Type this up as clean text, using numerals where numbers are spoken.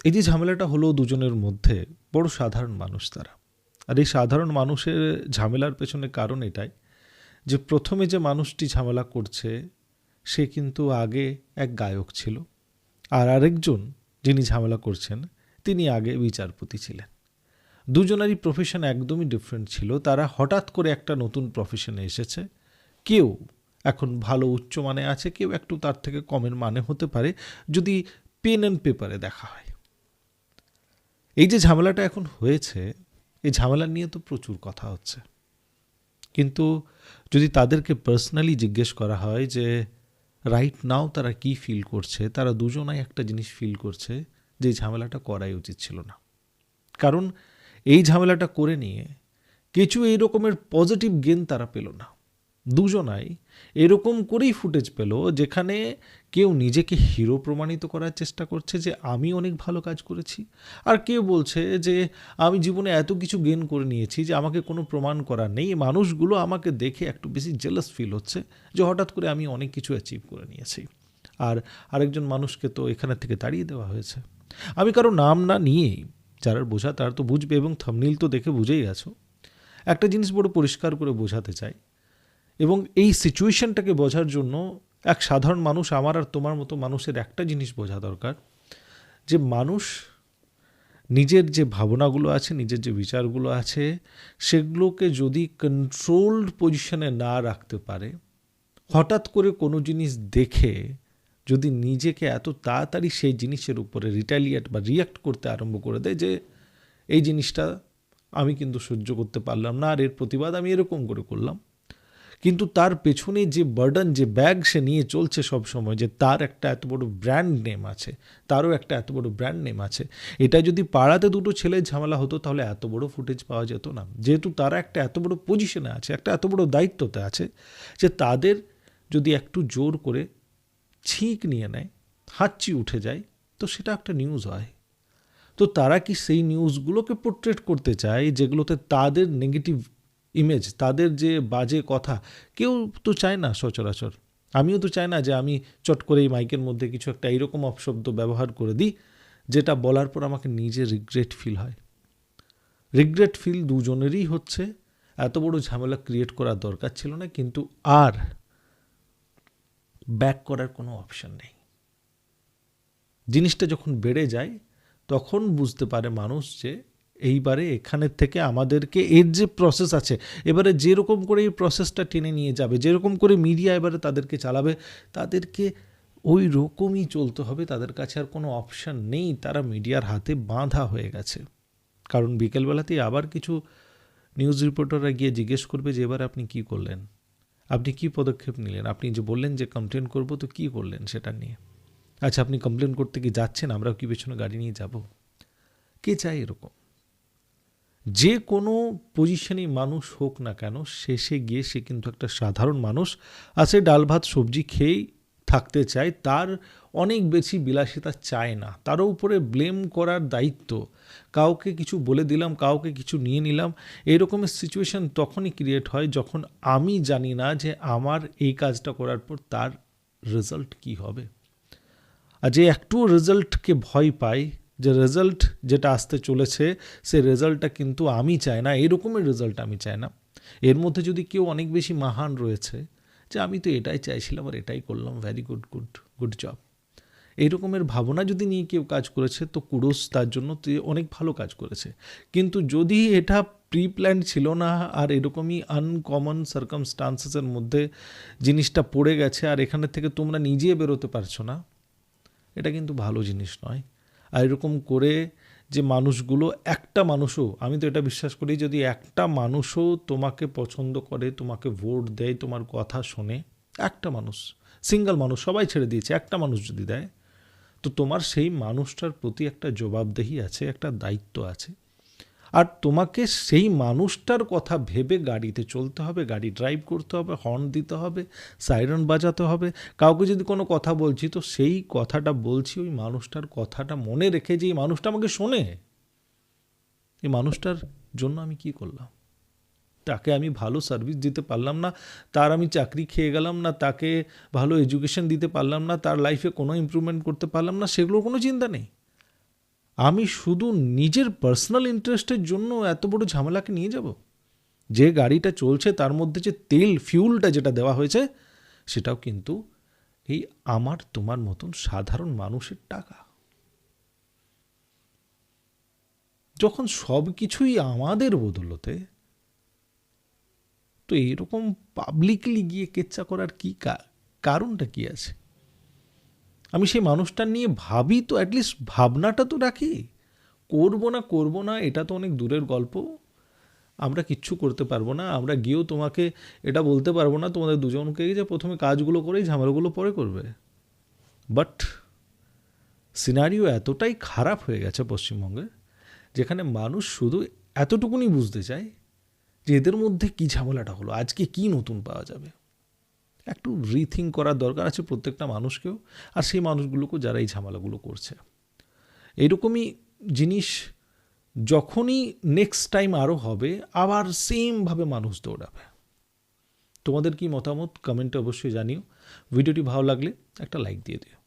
এই যে ঝামেলাটা হলো দুজনের মধ্যে, বড় সাধারণ মানুষ তারা। আর এই সাধারণ মানুষের ঝামেলার পেছনে কারণ এটাই যে প্রথমে যে মানুষটি ঝামেলা করছে সে কিন্তু আগে এক গায়ক ছিল, আর আরেকজন যিনি ঝামেলা করছেন তিনি আগে বিচারপতি ছিলেন। দুজনেরই প্রফেশন একদমই ডিফারেন্ট ছিল। তারা হঠাৎ করে একটা নতুন প্রফেশনে এসেছে। কেউ এখন ভালো উচ্চ মানে আছে, কেউ একটু তার থেকে কমের মানে হতে পারে যদি পেন অ্যান্ড পেপারে দেখা হয়। এই যে ঝামেলাটা এখন হয়েছে, এই ঝামেলা নিয়ে তো প্রচুর কথা হচ্ছে, কিন্তু যদি তাদেরকে পার্সোনালি জিজ্ঞেস করা হয় যে রাইট নাও তারা কি ফিল করছে, তারা দুজনাই একটা জিনিস ফিল করছে যে এই ঝামেলাটা করাই উচিত ছিল না। কারণ এই ঝামেলাটা করে নিয়ে কিছু এই রকমের পজিটিভ গেন তারা পেল না। দুজনাই এরকম করেই ফুটেজ পেল যেখানে কেউ নিজেকে হিরো প্রমাণিত করার চেষ্টা করছে যে আমি অনেক ভালো কাজ করেছি, আর কেউ বলছে যে আমি জীবনে এত কিছু গেন করে নিয়েছি যে আমাকে কোনো প্রমাণ করা নেই। মানুষগুলো আমাকে দেখে একটু বেশি জেলাস ফিল হচ্ছে যে হঠাৎ করে আমি অনেক কিছু অ্যাচিভ করে নিয়েছি। আর আরেকজন মানুষকে তো এখানে থেকে তাড়িয়ে দেওয়া হয়েছে। আমি কারো নাম না নিয়েই, যারা বোঝা তারা তো বুঝবে, এবং থাম্বনেইল তো দেখে বুঝেই গেছো। একটা জিনিস বড় পরিষ্কার করে বোঝাতে চাই, এবং এই সিচুয়েশনটাকে বোঝার জন্য এক সাধারণ মানুষ, আমার আর তোমার মতো মানুষের একটা জিনিস বোঝা দরকার, যে মানুষ নিজের যে ভাবনাগুলো আছে, নিজের যে বিচারগুলো আছে, সেগুলোকে যদি কন্ট্রোলড পজিশনে না রাখতে পারে, হঠাৎ করে কোনো জিনিস দেখে যদি নিজেকে এত তাড়াতাড়ি সেই জিনিসের উপরে রিটালিয়েট বা রিয়াক্ট করতে আরম্ভ করে দেয় যে এই জিনিসটা আমি কিন্তু সহ্য করতে পারলাম না, আর এর প্রতিবাদ আমি এরকম করে করলাম, কিন্তু তার পেছনে যে বার্ডেন, যে ব্যাগ সে নিয়ে চলছে সব সময়, যে তার একটা এত বড় ব্র্যান্ড নেম আছে, তারও একটা এত বড় ব্র্যান্ড নেম আছে, এটা যদি পাড়াতে দুটো ছেলের ঝামেলা হতো তাহলে এত বড় ফুটেজ পাওয়া যেত না। যেহেতু তারা একটা এত বড় পজিশনে আছে, একটা এত বড় দায়িত্বতে আছে, যে তাদের যদি একটু জোর করে ছিঁক নিয়ে নেয়, হাঁচি উঠে যায়, তো সেটা একটা নিউজ হয়। তো তারা কি সেই নিউজগুলোকে পোর্ট্রেট করতে চায় যেগুলোতে তাদের নেগেটিভ ইমেজ, তাদের যে বাজে কথা? কেউ তো চায় না সচরাচর। আমিও তো চাই না যে আমি চট করে এই মাইকের মধ্যে কিছু একটা এইরকম অপশব্দ ব্যবহার করে দিই যেটা বলার পর আমাকে নিজে রিগ্রেট ফিল হয়। রিগ্রেট ফিল দুজনেরই হচ্ছে। এত বড় ঝামেলা ক্রিয়েট করার দরকার ছিল না, কিন্তু আর ব্যাক করার কোনো অপশন নেই। জিনিসটা যখন বেড়ে যায় তখন বুঝতে পারে মানুষ যে এইবারে এখানের থেকে আমাদেরকে এর যে প্রসেস আছে, এবারে যেরকম করে এই প্রসেসটা টেনে নিয়ে যাবে, যেরকম করে মিডিয়া এবারে তাদেরকে চালাবে, তাদেরকে ওই রকমই চলতে হবে। তাদের কাছে আর কোনো অপশান নেই, তারা মিডিয়ার হাতে বাঁধা হয়ে গেছে। কারণ বিকেলবেলাতেই আবার কিছু নিউজ রিপোর্টাররা গিয়ে জিজ্ঞেস করবে যে এবার আপনি কি করলেন, আপনি কি পদক্ষেপ নিলেন, আপনি যে বললেন যে কমপ্লেন করবো, তো কি করলেন সেটা নিয়ে। আচ্ছা, আপনি কমপ্লেন করতে কি যাচ্ছেন, আমরাও কি পেছনে গাড়ি নিয়ে যাব? কে চায় এরকম? যে কোনো পজিশনেই মানুষ হোক না কেন, শেষে গিয়ে সে কিন্তু একটা সাধারণ মানুষ আছে, ডাল ভাত সবজি খেয়েই থাকতে চায়, তার অনেক বেশি বিলাসিতা চায় না। তারও উপরে ব্লেম করার দায়িত্ব, কাউকে কিছু বলে দিলাম, কাউকে কিছু নিয়ে নিলাম, এরকমের সিচুয়েশন তখনই ক্রিয়েট হয় যখন আমি জানি না যে আমার এই কাজটা করার পর তার রেজাল্ট কি হবে। আর যে একটু রেজাল্টকে ভয় পাই, যে রেজাল্ট যেটা আসতে চলেছে সে রেজাল্টটা কিন্তু আমি চাই না, এরকমের রেজাল্ট আমি চাই না। এর মধ্যে যদি কেউ অনেক বেশি মহান রয়েছে যে আমি তো এটাই চাইছিলাম আর এটাই করলাম, vary good good good job, এই রকমের ভাবনা যদি নিয়ে কেউ কাজ করেছে তো কুডোস তার জন্য, তুই অনেক ভালো কাজ করেছে। কিন্তু যদি এটা প্রি প্ল্যান ছিল না, আর এরকমই আনকমন সার্কামস্টান্সেসের মধ্যে জিনিসটা পড়ে গেছে, আর এখানে থেকে তোমরা নিজে বেরোতে পারছো না, এটা কিন্তু ভালো জিনিস নয়। আর এরকম করে যে মানুষগুলো, একটা মানুষও, আমি তো এটা বিশ্বাস করি, যদি একটা মানুষও তোমাকে পছন্দ করে, তোমাকে ভোট দেয়, তোমার কথা শোনে, একটা মানুষ, সিঙ্গেল মানুষ, সবাই ছেড়ে দিয়েছে, একটা মানুষ যদি দেয়, তো তোমার সেই মানুষটার প্রতি একটা জবাবদেহি আছে, একটা দায়িত্ব আছে। আর তোমাকে সেই মানুষটার কথা ভেবে গাড়িতে চলতে হবে, গাড়ি ড্রাইভ করতে হবে, হর্ন দিতে হবে, সাইরেন বাজাতে হবে। কাউকে যদি কোনো কথা বলছি তো সেই কথাটা বলছি ওই মানুষটার কথাটা মনে রেখে, যে এই মানুষটা আমাকে শোনে, এই মানুষটার জন্য আমি কি করলাম, তাকে আমি ভালো সার্ভিস দিতে পারলাম না, তার আমি চাকরি খেয়ে গেলাম না, তাকে ভালো এডুকেশন দিতে পারলাম না, তার লাইফে কোনো ইমপ্রুভমেন্ট করতে পারলাম না, সেগুলোর কোনো চিন্তা নেই। আমি শুধু নিজের পার্সোনাল ইন্টারেস্টের জন্য এত বড় ঝামেলাকে নিয়ে যাব? যে গাড়িটা চলছে তার মধ্যে যে তেল ফিউলটা যেটা দেওয়া হয়েছে সেটাও কিন্তু এই আমার তোমার মতন সাধারণ মানুষের টাকা। যখন সব কিছুই আমাদের বদলতে, তো এরকম পাবলিকলি গিয়ে কেচ্চা করার কি কারণটা কি আছে? আমি সেই মানুষটা নিয়ে ভাবি তো, অ্যাটলিস্ট ভাবনাটা তো রাখি। করবো না এটা তো অনেক দূরের গল্প। আমরা কিচ্ছু করতে পারবো না, আমরা গিয়েও তোমাকে এটা বলতে পারবো না তোমাদের দুজনকে যে প্রথমে কাজগুলো করেই ঝামেলাগুলো পরে করবে। বাট সিনারিও এতটাই খারাপ হয়ে গেছে পশ্চিমবঙ্গে, যেখানে মানুষ শুধু এতটুকুনি বুঝতে চায় যে এদের মধ্যে কী ঝামেলাটা হলো, আজকে কি নতুন পাওয়া যাবে। একটু রিথিঙ্ক করার দরকার আছে প্রত্যেকটা মানুষকেও, আর সেই মানুষগুলোকেও যারা এই ঝামেলাগুলো করছে। এইরকমই জিনিস যখনই নেক্সট টাইম আরও হবে, আবার সেমভাবে মানুষ দৌড়াবে। তোমাদের কি মতামত কমেন্টে অবশ্যই জানিও। ভিডিওটি ভালো লাগলে একটা লাইক দিয়ে দিও।